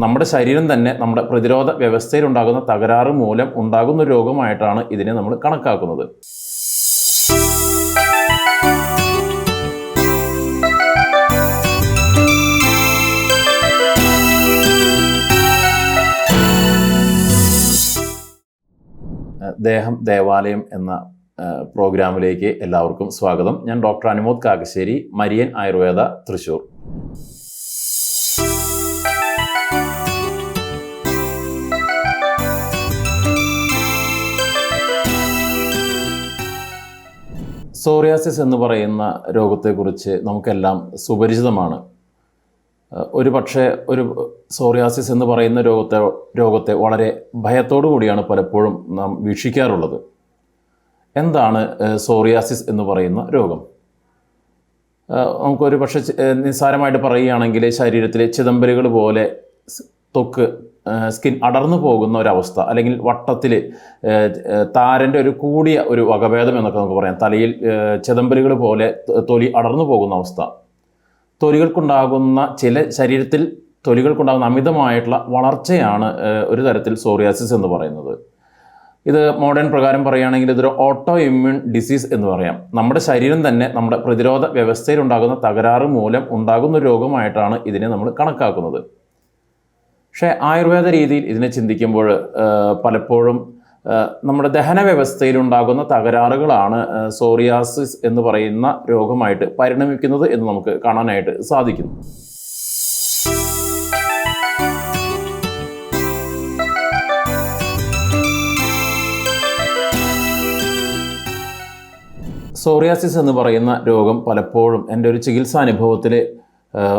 നമ്മുടെ ശരീരം തന്നെ നമ്മുടെ പ്രതിരോധ വ്യവസ്ഥയിൽ ഉണ്ടാകുന്ന തകരാറ് മൂലം ഉണ്ടാകുന്ന രോഗമായിട്ടാണ് ഇതിനെ നമ്മൾ കണക്കാക്കുന്നത്. ദേഹം ദേവാലയം എന്ന പ്രോഗ്രാമിലേക്ക് എല്ലാവർക്കും സ്വാഗതം. ഞാൻ doctor Anumod Kakkassery, Marian Ayurveda, Thrissur. Psoriasis എന്ന് പറയുന്ന രോഗത്തെക്കുറിച്ച് നമുക്കെല്ലാം സുപരിചിതമാണ്. ഒരു പക്ഷേ ഒരു സോറിയാസിസ് എന്ന് പറയുന്ന രോഗത്തെ വളരെ ഭയത്തോടു കൂടിയാണ് പലപ്പോഴും നാം വീക്ഷിക്കാറുള്ളത്. എന്താണ് സോറിയാസിസ് എന്ന് പറയുന്ന രോഗം? നമുക്കൊരു പക്ഷേ നിസ്സാരമായിട്ട് പറയുകയാണെങ്കിൽ ശരീരത്തിലെ ചിതമ്പലുകൾ പോലെ ത്വക്ക് സ്കിൻ അടർന്നു പോകുന്ന ഒരവസ്ഥ, അല്ലെങ്കിൽ വട്ടത്തിൽ താരൻ്റെ ഒരു കൂടിയ ഒരു വകഭേദം എന്നൊക്കെ നമുക്ക് പറയാം. തലയിൽ ചിതമ്പലുകൾ പോലെ തൊലി അടർന്നു പോകുന്ന അവസ്ഥ. ശരീരത്തിൽ തൊലികൾക്കുണ്ടാകുന്ന അമിതമായിട്ടുള്ള വളർച്ചയാണ് ഒരു തരത്തിൽ സോറിയാസിസ് എന്ന് പറയുന്നത്. ഇത് മോഡേൺ പ്രകാരം പറയുകയാണെങ്കിൽ ഇതൊരു ഓട്ടോ ഇമ്മ്യൂൺ ഡിസീസ് എന്ന് പറയാം. നമ്മുടെ ശരീരം തന്നെ നമ്മുടെ പ്രതിരോധ വ്യവസ്ഥയിൽ ഉണ്ടാകുന്ന തകരാറ് മൂലം ഉണ്ടാകുന്ന രോഗമായിട്ടാണ് ഇതിനെ നമ്മൾ കണക്കാക്കുന്നത്. പക്ഷേ ആയുർവേദ രീതിയിൽ ഇതിനെ ചിന്തിക്കുമ്പോൾ പലപ്പോഴും നമ്മുടെ ദഹന വ്യവസ്ഥയിലുണ്ടാകുന്ന തകരാറുകളാണ് സോറിയാസിസ് എന്ന് പറയുന്ന രോഗമായിട്ട് പരിണമിക്കുന്നത് എന്ന് നമുക്ക് കാണാനായിട്ട് സാധിക്കുന്നു. സോറിയാസിസ് എന്ന് പറയുന്ന രോഗം പലപ്പോഴും എൻ്റെ ഒരു ചികിത്സാനുഭവത്തിൽ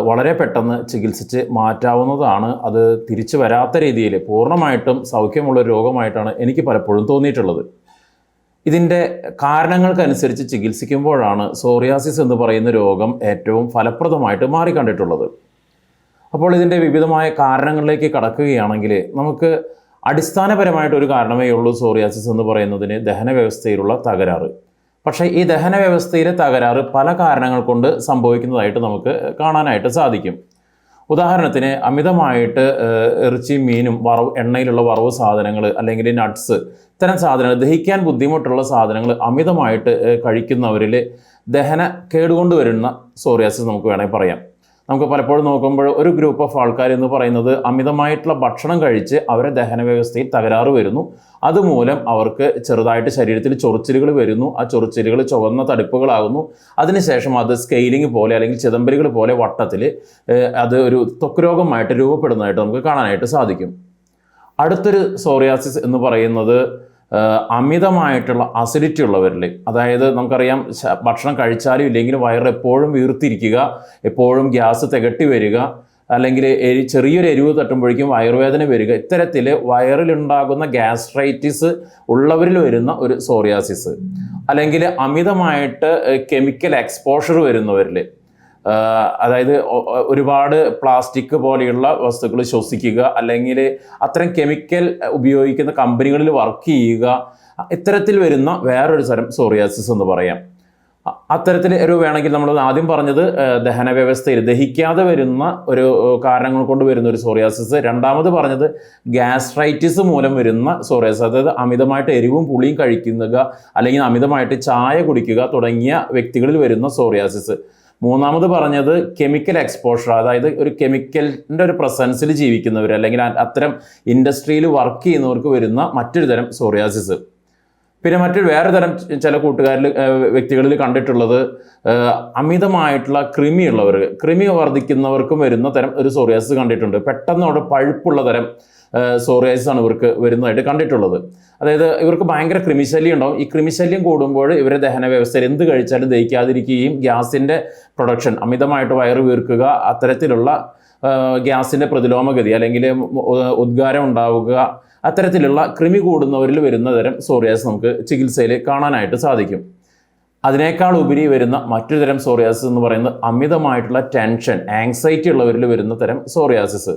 വളരെ പെട്ടെന്ന് ചികിത്സിച്ച് മാറ്റാവുന്നതാണ്. അത് തിരിച്ചു വരാത്ത രീതിയിൽ പൂർണ്ണമായിട്ടും സൗഖ്യമുള്ള രോഗമായിട്ടാണ് എനിക്ക് പലപ്പോഴും തോന്നിയിട്ടുള്ളത്. ഇതിൻ്റെ കാരണങ്ങൾക്കനുസരിച്ച് ചികിത്സിക്കുമ്പോഴാണ് സോറിയാസിസ് എന്ന് പറയുന്ന രോഗം ഏറ്റവും ഫലപ്രദമായിട്ട് മാറിക്കണ്ടിട്ടുള്ളത്. അപ്പോൾ ഇതിൻ്റെ വിവിധമായ കാരണങ്ങളിലേക്ക് കടക്കുകയാണെങ്കിൽ നമുക്ക് അടിസ്ഥാനപരമായിട്ടൊരു കാരണമേ ഉള്ളൂ സോറിയാസിസ് എന്ന് പറയുന്നതിന്, ദഹന വ്യവസ്ഥയിലുള്ള തകരാറ്. പക്ഷേ ഈ ദഹന വ്യവസ്ഥയിലെ തകരാറ് പല കാരണങ്ങൾ കൊണ്ട് സംഭവിക്കുന്നതായിട്ട് നമുക്ക് കാണാനായിട്ട് സാധിക്കും. ഉദാഹരണത്തിന് അമിതമായിട്ട് ഇറച്ചിയും മീനും എണ്ണയിലുള്ള വറവ് സാധനങ്ങൾ, അല്ലെങ്കിൽ നട്ട്സ്, ഇത്തരം സാധനങ്ങൾ, ദഹിക്കാൻ ബുദ്ധിമുട്ടുള്ള സാധനങ്ങൾ അമിതമായിട്ട് കഴിക്കുന്നവരിൽ ദഹന കേടുകൊണ്ട് വരുന്ന സോറിയാസിസ് നമുക്ക് വേണമെങ്കിൽ പറയാം. നമുക്ക് പലപ്പോഴും നോക്കുമ്പോൾ ഒരു ഗ്രൂപ്പ് ഓഫ് ആൾക്കാർ എന്ന് പറയുന്നത് അമിതമായിട്ടുള്ള ഭക്ഷണം കഴിച്ച് അവരെ ദഹന വ്യവസ്ഥയിൽ തകരാറ് വരുന്നു. അതുമൂലം അവർക്ക് ചെറുതായിട്ട് ശരീരത്തിൽ ചൊറിച്ചിലുകൾ വരുന്നു. ആ ചൊറിച്ചിലുകൾ ചുവന്ന തടിപ്പുകളാകുന്നു. അതിനുശേഷം അത് സ്കെയിലിംഗ് പോലെ അല്ലെങ്കിൽ ചിതമ്പലുകൾ പോലെ വട്ടത്തിൽ അത് ഒരു ത്വക്ക് രോഗമായിട്ട് രൂപപ്പെടുന്നതായിട്ട് നമുക്ക് കാണാനായിട്ട് സാധിക്കും. അടുത്തൊരു സോറിയാസിസ് എന്ന് പറയുന്നത് അമിതമായിട്ടുള്ള അസിഡിറ്റി ഉള്ളവരിൽ, അതായത് നമുക്കറിയാം ഭക്ഷണം കഴിച്ചാലും ഇല്ലെങ്കിലും വയറ് എപ്പോഴും വീർത്തിരിക്കുക, എപ്പോഴും ഗ്യാസ് തികട്ടി വരിക, അല്ലെങ്കിൽ ചെറിയൊരു എരിവ് തട്ടുമ്പോഴേക്കും വയറുവേദന വരിക, ഇത്തരത്തിൽ വയറിലുണ്ടാകുന്ന ഗ്യാസ്ട്രൈറ്റിസ് ഉള്ളവരിൽ വരുന്ന ഒരു സോറിയാസിസ്. അല്ലെങ്കിൽ അമിതമായിട്ട് കെമിക്കൽ എക്സ്പോഷർ വരുന്നവരിൽ, അതായത് ഒരുപാട് പ്ലാസ്റ്റിക് പോലെയുള്ള വസ്തുക്കൾ ശ്വസിക്കുക, അല്ലെങ്കിൽ അത്തരം കെമിക്കൽ ഉപയോഗിക്കുന്ന കമ്പനികളിൽ വർക്ക് ചെയ്യുക, ഇത്തരത്തിൽ വരുന്ന വേറൊരു തരം സോറിയാസിസ് എന്ന് പറയാം. അത്തരത്തിൽ ഒരു വേണമെങ്കിൽ നമ്മൾ ആദ്യം പറഞ്ഞത് ദഹന വ്യവസ്ഥയിൽ ദഹിക്കാതെ വരുന്ന ഒരു കാരണങ്ങൾ കൊണ്ട് വരുന്ന ഒരു സോറിയാസിസ്. രണ്ടാമത് പറഞ്ഞത് ഗ്യാസ്ട്രൈറ്റിസ് മൂലം വരുന്ന സോറിയാസിസ്, അതായത് അമിതമായിട്ട് എരിവും പുളിയും കഴിക്കുക, അല്ലെങ്കിൽ അമിതമായിട്ട് ചായ കുടിക്കുക തുടങ്ങിയ വ്യക്തികളിൽ വരുന്ന സോറിയാസിസ്. മൂന്നാമത് പറഞ്ഞത് കെമിക്കൽ എക്സ്പോഷർ, അതായത് ഒരു കെമിക്കലിൻ്റെ ഒരു പ്രസൻസിൽ ജീവിക്കുന്നവർ, അല്ലെങ്കിൽ അത്തരം ഇൻഡസ്ട്രിയിൽ വർക്ക് ചെയ്യുന്നവർക്ക് വരുന്ന മറ്റൊരു തരം സോറിയാസിസ്. പിന്നെ വേറെ തരം ചില വ്യക്തികളിൽ കണ്ടിട്ടുള്ളത് അമിതമായിട്ടുള്ള കൃമി വർദ്ധിക്കുന്നവർക്കും വരുന്ന തരം ഒരു സോറിയാസിസ് കണ്ടിട്ടുണ്ട്. പെട്ടെന്ന് അവിടെ പഴുപ്പുള്ള തരം സോറിയാസിസ് ആണ് ഇവർക്ക് വരുന്നതായിട്ട് കണ്ടിട്ടുള്ളത്. അതായത് ഇവർക്ക് ഭയങ്കര കൃമിശല്യം ഉണ്ടാവും. ഈ കൃമിശല്യം കൂടുമ്പോൾ ഇവരെ ദഹന വ്യവസ്ഥയിൽ എന്ത് കഴിച്ചാലും ദഹിക്കാതിരിക്കുകയും ഗ്യാസിൻ്റെ പ്രൊഡക്ഷൻ, അമിതമായിട്ട് വയറ് വീർക്കുക, അത്തരത്തിലുള്ള ഗ്യാസിൻ്റെ പ്രതിലോമഗതി അല്ലെങ്കിൽ ഉദ്ഗാരം ഉണ്ടാവുക, അത്തരത്തിലുള്ള കൃമി കൂടുന്നവരിൽ വരുന്ന തരം സോറിയാസിസ് നമുക്ക് ചികിത്സയിൽ കാണാനായിട്ട് സാധിക്കും. അതിനേക്കാൾ ഉപരി വരുന്ന മറ്റൊരു തരം സോറിയാസിസ് എന്ന് പറയുന്നത് അമിതമായിട്ടുള്ള ടെൻഷൻ, ആങ്സൈറ്റി ഉള്ളവരിൽ വരുന്ന തരം സോറിയാസിസ്.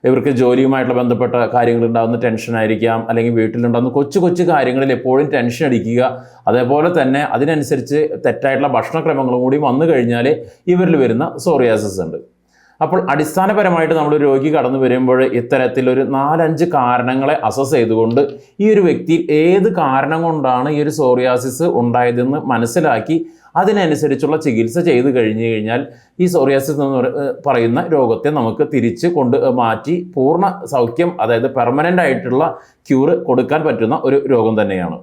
ഇവർക്ക് ജോലിയുമായിട്ടുള്ള ബന്ധപ്പെട്ട കാര്യങ്ങളുണ്ടാകുന്ന ടെൻഷനായിരിക്കാം, അല്ലെങ്കിൽ വീട്ടിലുണ്ടാകുന്ന കൊച്ചു കൊച്ചു കാര്യങ്ങളിൽ എപ്പോഴും ടെൻഷൻ അടിക്കുക, അതേപോലെ തന്നെ അതിനനുസരിച്ച് തെറ്റായിട്ടുള്ള ഭക്ഷണക്രമങ്ങളും കൂടി വന്നു കഴിഞ്ഞാൽ ഇവരിൽ വരുന്ന സോറിയാസിസ് ഉണ്ട്. അപ്പോൾ അടിസ്ഥാനപരമായിട്ട് നമ്മൾ രോഗി കടന്നു വരുമ്പോൾ ഇത്തരത്തിലൊരു 4-5 കാരണങ്ങളെ അസസ് ചെയ്തുകൊണ്ട് ഈ ഒരു വ്യക്തിയിൽ ഏത് കാരണം കൊണ്ടാണ് ഈ ഒരു സോറിയാസിസ് ഉണ്ടായതെന്ന് മനസ്സിലാക്കി അതിനനുസരിച്ചുള്ള ചികിത്സ ചെയ്തു കഴിഞ്ഞു കഴിഞ്ഞാൽ ഈ സോറിയാസിസ് എന്ന് പറയുന്ന രോഗത്തെ നമുക്ക് തിരിച്ച് മാറ്റി പൂർണ്ണ സൗഖ്യം, അതായത് പെർമനൻ്റ് ആയിട്ടുള്ള ക്യൂർ കൊടുക്കാൻ പറ്റുന്ന ഒരു രോഗം തന്നെയാണ്.